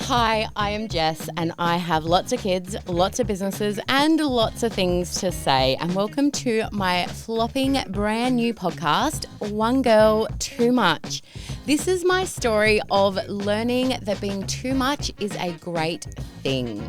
Hi, I am Jess and I have lots of kids, lots of businesses and lots of things to say. And welcome to my flopping brand new podcast, One Girl Too Much. This is my story of learning that being too much is a great thing.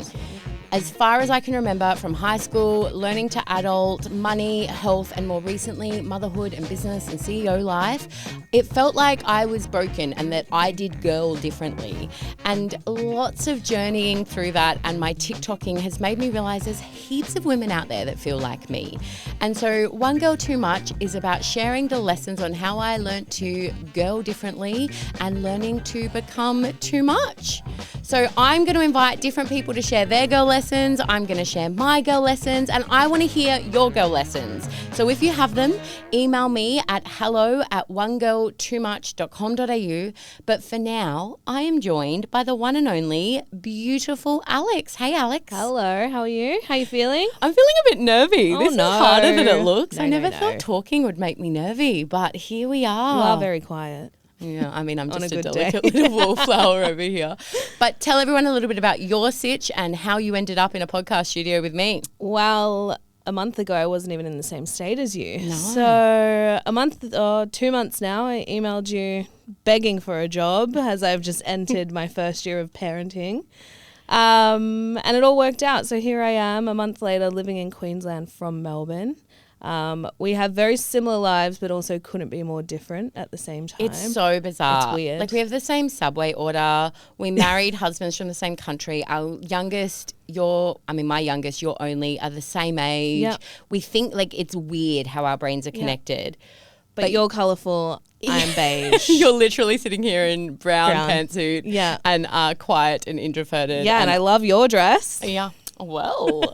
As far as I can remember from high school, learning to adult, money, health, and more recently, motherhood and business and CEO life, it felt like I was broken and that I did girl differently. And lots of journeying through that and my TikToking has made me realize there's heaps of women out there that feel like me. And so One Girl Too Much is about sharing the lessons on how I learned to girl differently and learning to become too much. So I'm going to invite different people to share their girl lessons. I'm going to share my girl lessons and I want to hear your girl lessons. So if you have them, email me at hello@onegirltoomuch.com.au. But for now, I am joined by the one and only beautiful Alex. Hey, Alex. Hello, how are you? How are you feeling? I'm feeling a bit nervy. Oh, This no. is harder than it looks. No, I never no. thought talking would make me nervy, but here we are. You are very quiet. Yeah, I mean, I'm On just a a good delicate day. little wallflower over here. But tell everyone a little bit about your sitch and how you ended up in a podcast studio with me. Well, a month ago, I wasn't even in the same state as you. No. So 2 months now, I emailed you begging for a job as I've just entered my first year of parenting. And it all worked out. So here I am a month later living in Queensland from Melbourne. We have very similar lives, but also couldn't be more different at the same time. It's so bizarre. It's weird. Like we have the same subway order. We married husbands from the same country. Our youngest, my youngest, your only are the same age. Yep. We think like it's weird how our brains are connected. But you're colourful, I'm beige. You're literally sitting here in brown pantsuit and quiet and introverted. Yeah, and I love your dress. Yeah. Well.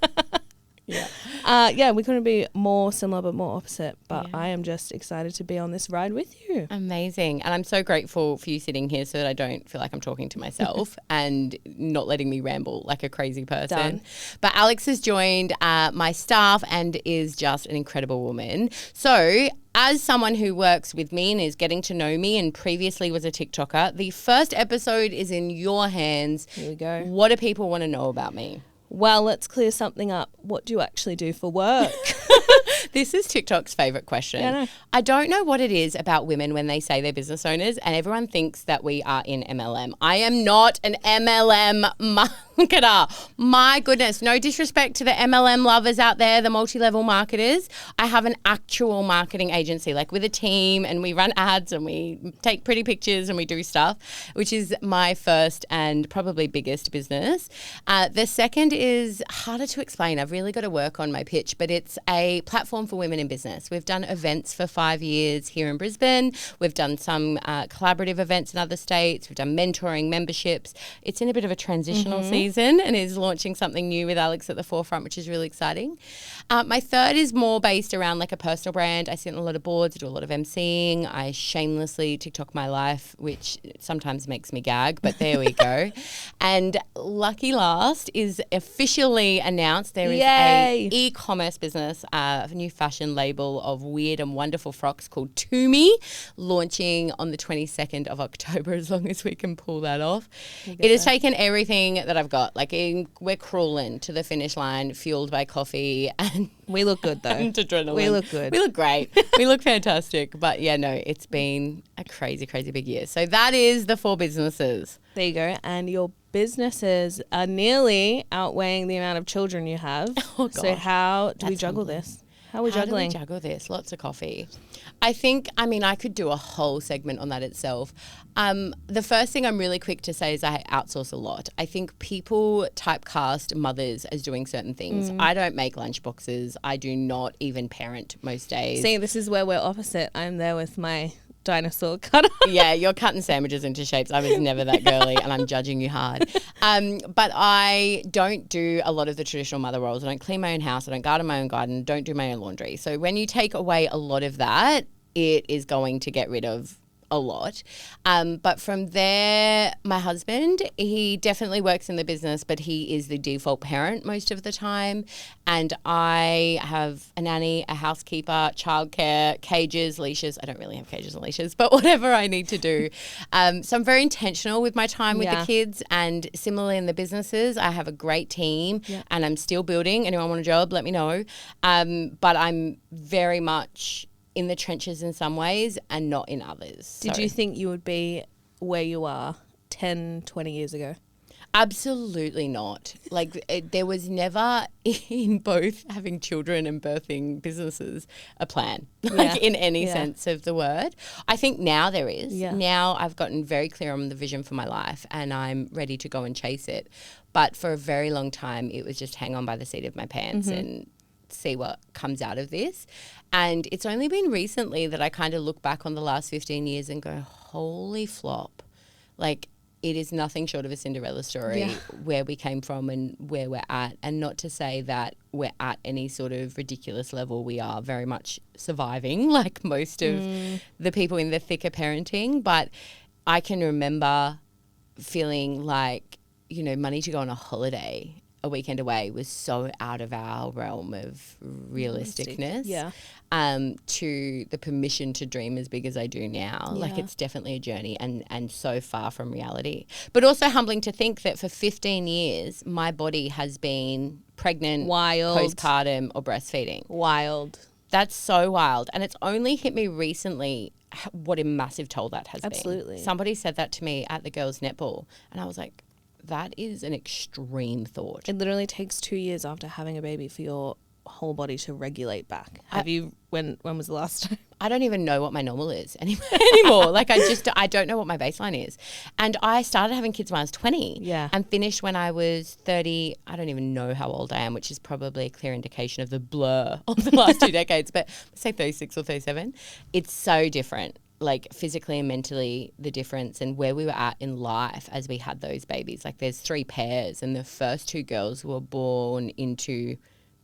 Yeah. We couldn't be more similar but more opposite. But I am just excited to be on this ride with you. Amazing. And I'm so grateful for you sitting here so that I don't feel like I'm talking to myself and not letting me ramble like a crazy person. Done. But Alex has joined my staff and is just an incredible woman. So as someone who works with me and is getting to know me and previously was a TikToker, the first episode is in your hands. Here we go. What do people want to know about me? Well, let's clear something up. What do you actually do for work? This is TikTok's favourite question. Yeah, I know. I don't know what it is about women when they say they're business owners and everyone thinks that we are in MLM. I am not an MLM marketer. My goodness, no disrespect to the MLM lovers out there, the multi-level marketers. I have an actual marketing agency, like with a team, and we run ads and we take pretty pictures and we do stuff, which is my first and probably biggest business. The second is harder to explain. I've really got to work on my pitch, but it's a platform for women in business. We've done events for 5 years here in Brisbane. We've done some collaborative events in other states. We've done mentoring, memberships. It's in a bit of a transitional season and is launching something new with Alex at the forefront, which is really exciting. My third is more based around like a personal brand. I sit on a lot of boards, I do a lot of emceeing. I shamelessly TikTok my life, which sometimes makes me gag, but there we go. And lucky last is officially announced. There is a e-commerce business, a new fashion label of weird and wonderful frocks called Toomey, launching on the 22nd of October, as long as we can pull that off. It has taken everything that I've got. Like we're crawling to the finish line, fueled by coffee and We look good though. and adrenaline. We look good. We look great. We look fantastic. But yeah, no, it's been a crazy, crazy big year. So that is the 4 businesses. There you go. And your businesses are nearly outweighing the amount of children you have. Oh, So gosh. how do we That's juggle humbling. this? How are we How juggling? do we juggle this? Lots of coffee. I could do a whole segment on that itself. The first thing I'm really quick to say is I outsource a lot. I think people typecast mothers as doing certain things. I don't make lunchboxes. I do not even parent most days. See, this is where we're opposite. I'm there with my dinosaur cutter. Yeah, you're cutting sandwiches into shapes. I was never that girly and I'm judging you hard. But I don't do a lot of the traditional mother roles. I don't clean my own house. I don't garden my own garden. Don't do my own laundry. So when you take away a lot of that, it is going to get rid of a lot. But from there, my husband, he definitely works in the business, but he is the default parent most of the time. And I have a nanny, a housekeeper, childcare, cages, leashes. I don't really have cages and leashes, but whatever I need to do. So I'm very intentional with my time with the kids, and similarly in the businesses, I have a great team and I'm still building. Anyone want a job, let me know. But I'm very much in the trenches in some ways and not in others. Did you think you would be where you are 10, 20 years ago? Absolutely not. Like there was never in both having children and birthing businesses a plan, like in any sense of the word. I think now there is. Yeah. Now I've gotten very clear on the vision for my life and I'm ready to go and chase it. But for a very long time, it was just hang on by the seat of my pants and see what comes out of this. And it's only been recently that I kind of look back on the last 15 years and go, holy flop. Like it is nothing short of a Cinderella story where we came from and where we're at. And not to say that we're at any sort of ridiculous level. We are very much surviving like most of the people in the thicker parenting. But I can remember feeling like, you know, money to go on a holiday, a weekend away was so out of our realm of realisticness to the permission to dream as big as I do now. Like it's definitely a journey and so far from reality. But also humbling to think that for 15 years, my body has been pregnant, postpartum or breastfeeding. Wild. That's so wild. And it's only hit me recently what a massive toll that has been. Absolutely. Somebody said that to me at the girls' netball and I was like, that is an extreme thought. It literally takes 2 years after having a baby for your whole body to regulate back. Have you, when was the last time? I don't even know what my normal is anymore. Like I don't know what my baseline is. And I started having kids when I was 20 and finished when I was 30. I don't even know how old I am, which is probably a clear indication of the blur of the last 2 decades, but let's say 36 or 37. It's so different. Like physically and mentally the difference and where we were at in life as we had those babies. Like there's 3 pairs and the first 2 girls were born into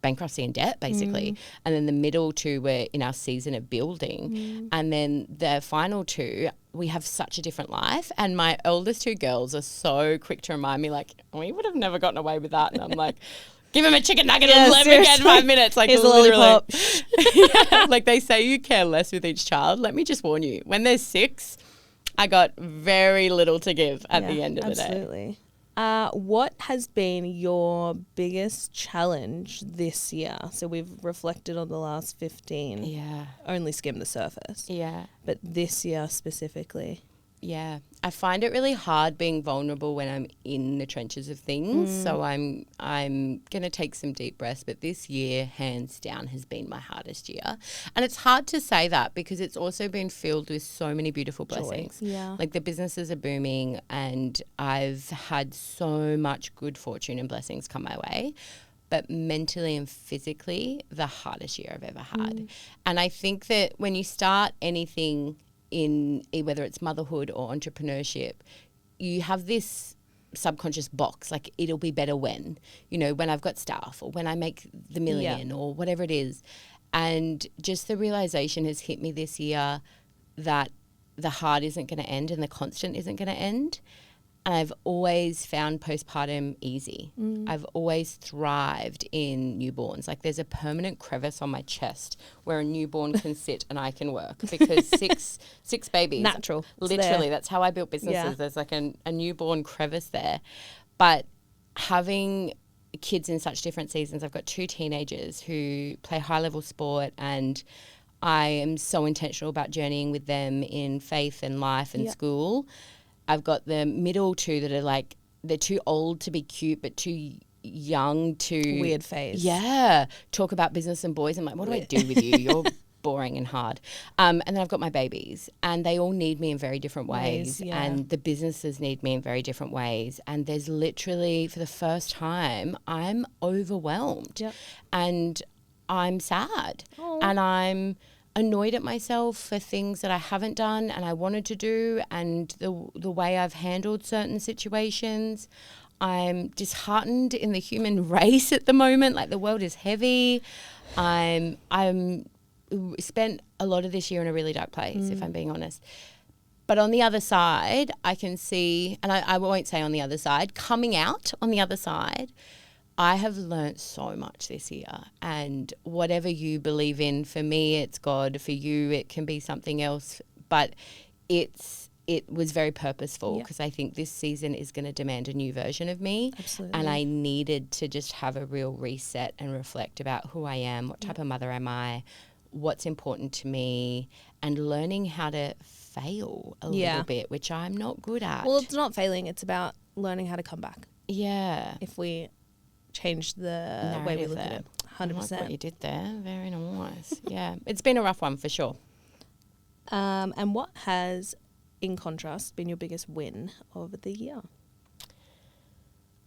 bankruptcy and debt basically. And then the middle 2 were in our season of building. And then the final 2, we have such a different life. And my oldest 2 girls are so quick to remind me like, we would have never gotten away with that. And I'm like, give him a chicken nugget and let me get 5 minutes. Like here's literally. Like they say you care less with each child. Let me just warn you. When there's 6, I got very little to give at the end of the day. Absolutely. What has been your biggest challenge this year? So we've reflected on the last 15. Yeah. Only skimmed the surface. Yeah. But this year specifically. Yeah. I find it really hard being vulnerable when I'm in the trenches of things. So I'm going to take some deep breaths. But this year, hands down, has been my hardest year. And it's hard to say that because it's also been filled with so many beautiful blessings. Yeah. Like the businesses are booming and I've had so much good fortune and blessings come my way. But mentally and physically, the hardest year I've ever had. And I think that when you start anything in whether it's motherhood or entrepreneurship, you have this subconscious box, like it'll be better when I've got staff or when I make the million or whatever it is. And just the realization has hit me this year that the hard isn't going to end and the constant isn't going to end. And I've always found postpartum easy. I've always thrived in newborns. Like there's a permanent crevice on my chest where a newborn can sit and I can work because six babies. Natural. Literally, that's how I built businesses. Yeah. There's like a newborn crevice there. But having kids in such different seasons, I've got 2 teenagers who play high-level sport and I am so intentional about journeying with them in faith and life and school. I've got the middle 2 that are like, they're too old to be cute, but too young to... Weird phase. Yeah. Talk about business and boys. I'm like, what do I do with you? You're boring and hard. And then I've got my babies and they all need me in very different ways. And the businesses need me in very different ways. And there's literally, for the first time, I'm overwhelmed. And I'm sad. And I'm annoyed at myself for things that I haven't done and I wanted to do and the way I've handled certain situations. I'm disheartened in the human race at the moment. Like the world is heavy. I'm spent a lot of this year in a really dark place, if I'm being honest. But on the other side, I can see, and I won't say on the other side, coming out on the other side, I have learnt so much this year. And whatever you believe in, for me, it's God. For you, it can be something else. But it was very purposeful because I think this season is going to demand a new version of me. Absolutely. And I needed to just have a real reset and reflect about who I am, what type of mother am I, what's important to me, and learning how to fail a little bit, which I'm not good at. Well, it's not failing. It's about learning how to come back. Yeah. If we change the way we look at it. 100%. I like what you did there. Very nice. Yeah. It's been a rough one for sure. And what has, in contrast, been your biggest win of the year?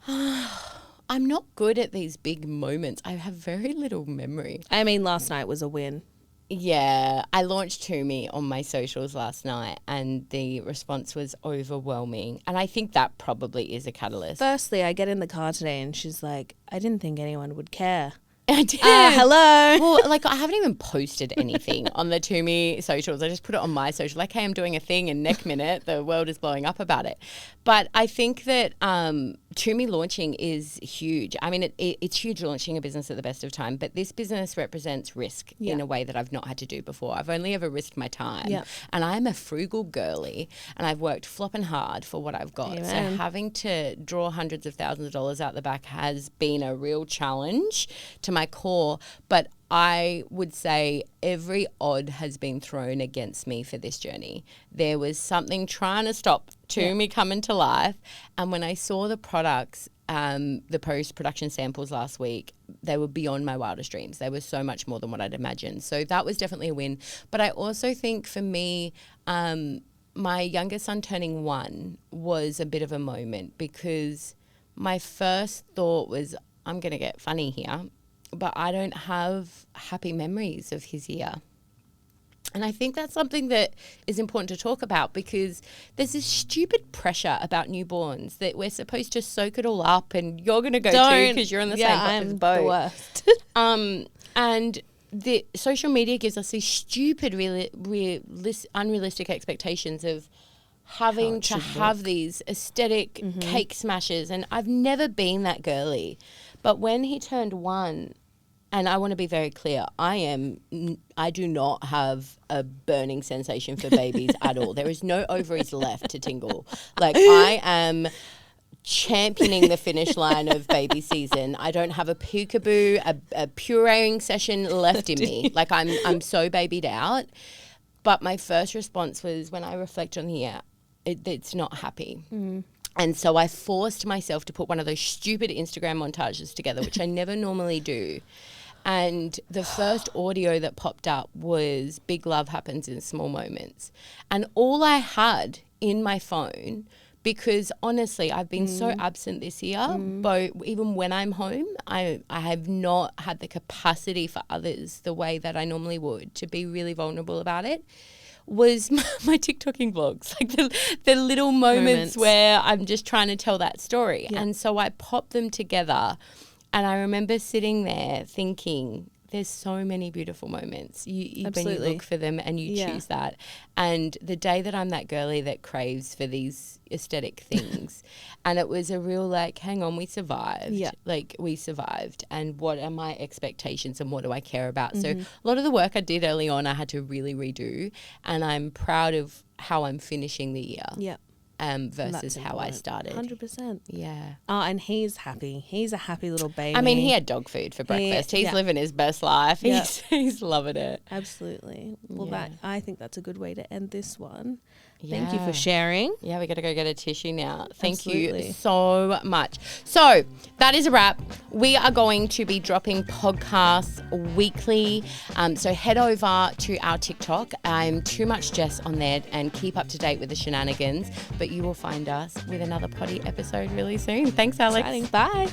I'm not good at these big moments. I have very little memory. I mean, last night was a win. Yeah, I launched Toomey on my socials last night and the response was overwhelming. And I think that probably is a catalyst. Firstly, I get in the car today and she's like, I didn't think anyone would care. I did. Hello. Well, like I haven't even posted anything on the Toomey socials. I just put it on my social. Like, hey, I'm doing a thing, and next minute the world is blowing up about it. But I think that Toomey launching is huge. I mean, it's huge launching a business at the best of time, but this business represents risk in a way that I've not had to do before. I've only ever risked my time, and I'm a frugal girly, and I've worked flopping hard for what I've got. Amen. So having to draw hundreds of thousands of dollars out the back has been a real challenge to my core, but I would say every odd has been thrown against me for this journey. There was something trying to stop Toomey coming to life, and when I saw the products, the post-production samples last week, they were beyond my wildest dreams. They were so much more than what I'd imagined. So that was definitely a win. But I also think for me, my youngest son turning 1 was a bit of a moment, because my first thought was, I'm going to get funny here, but I don't have happy memories of his year. And I think that's something that is important to talk about, because there's this stupid pressure about newborns that we're supposed to soak it all up, and you're going to go too because you're in the same boat as both. The worst. And the social media gives us these stupid, unrealistic expectations of having to have these aesthetic cake smashes. And I've never been that girly. But when he turned 1, and I want to be very clear, I do not have a burning sensation for babies at all. There is no ovaries left to tingle. Like, I am championing the finish line of baby season. I don't have a peekaboo, a pureeing session left in me. Like, I'm so babied out. But my first response was, when I reflect on here, it's not happy. And so I forced myself to put one of those stupid Instagram montages together, which I never normally do. And the first audio that popped up was Big Love Happens in Small Moments. And all I had in my phone, because honestly, I've been so absent this year, but even when I'm home, I have not had the capacity for others the way that I normally would to be really vulnerable about it, was my TikToking vlogs, like the little moments where I'm just trying to tell that story. Yeah. And so I popped them together, and I remember sitting there thinking, there's so many beautiful moments. You when you look for them and you choose that. And the day that I'm that girly that craves for these aesthetic things, and it was a real like, hang on, we survived. Yeah. Like, we survived. And what are my expectations and what do I care about? So a lot of the work I did early on, I had to really redo. And I'm proud of how I'm finishing the year. Yeah. Versus how I started. 100%. Yeah. Oh, and he's happy. He's a happy little baby. I mean, he had dog food for breakfast. He's living his best life. He's loving it. Absolutely. Well, I think that's a good way to end this one. Thank you for sharing. Yeah, we got to go get a tissue now. Thank you so much. So that is a wrap. We are going to be dropping podcasts weekly. So head over to our TikTok. I'm Too Much Jess on there, and keep up to date with the shenanigans. But you will find us with another potty episode really soon. Thanks, Alex. Exciting. Bye.